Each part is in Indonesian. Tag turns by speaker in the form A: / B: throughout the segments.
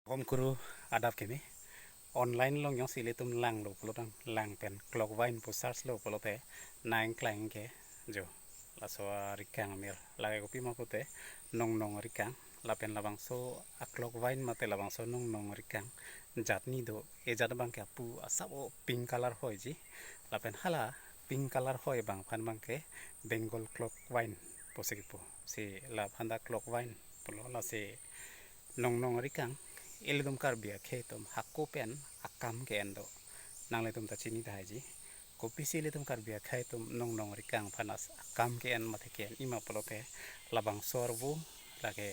A: Hom kuru adap kemi online long yang sile tum lang lo pelotang lang pen clockwise pusars lo pelote nang klang ke jo la so rikang amir lagai kopi ma pote nong rikang la pen labang so a clockwise mate labang so nong rikang jatni do e jat bang ke apu asabo pink color hoi ji la pen hala pink color hoi bang phan bang ke bengal clockwise posikipo si la phanda clockwise polo la se nong rikang ilidum karbia khetum hakko pen akam ke endo nangle tum ta chini ta haji kopi sile tum karbia khaitum nong rikang phanas akam ke en mathe ke ima polote labang sorbu lage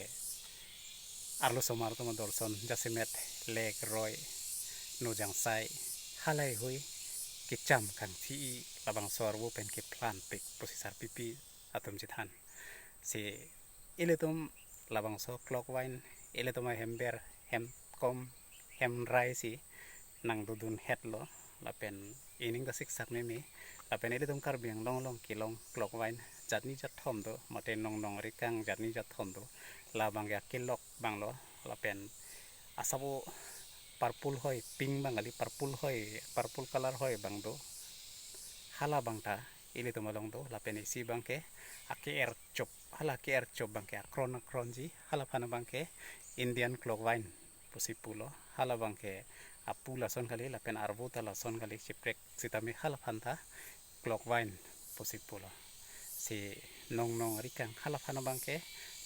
A: arlo somar tum dorson jasimet lek roy nojang sai halai hui kicham kan thi labang sorbu pen ke plan pek posisar pipi atum jithan si iletum labang so clockwise iletum hember hem kom hem rai si nang dudun het lo lapen ining da sik sak me lapen iletum karbiang long kilong clockwise jatni jat thom do mate nong rikang jatni jat thom do labang ya kilok bang lo lapen asabo purple hoi pink bangali purple color hoi bang do hala bangta iletum along do lapen isi bangke ake er chop hala ke er chop bangke kronji hala phana bangke Indian clockwise posipulo hala bangke apula son kali lapen arbuta la son kali chiprek sitami hala phanta clockwise posipulo si nong rikang hala phana bangke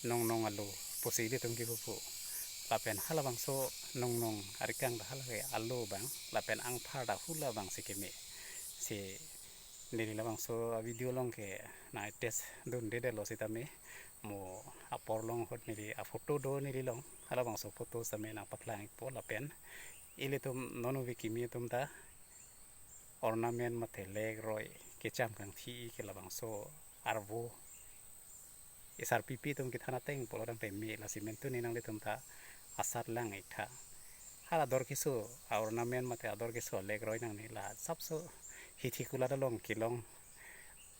A: nong alu posili tungki pupu lapen hala bang so nong rikang da hala ke alu bang lapen ang phada hula bang sikemi si nili labang so video long ke na test dun de lo sitami mo apor long hot nili a photo do nili long hala bang so photo same na paklang po lapen iletum nono wikimi tum da ornament mate leg roy kecham kang thi ke labang so arbo isar pipi tum ki thana teng polodang pe mi la simento ni nang le tum ta asat lang itha hala dor kisu ornament mate ador kisu leg roy nang ni la sapso hithi kula da long kilong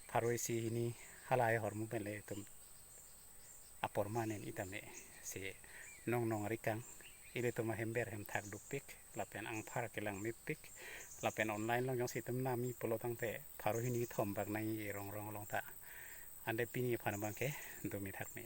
A: pharoi si ni hala ai hormu pele tum apor manen itame si nong rikang ile tuma hember hem thak dupik lapen ang phar kelang mipik lapen online long yong situm nami polotang te pharo hini thom bak nai rong long ta ande pini phan bangke dumi thak me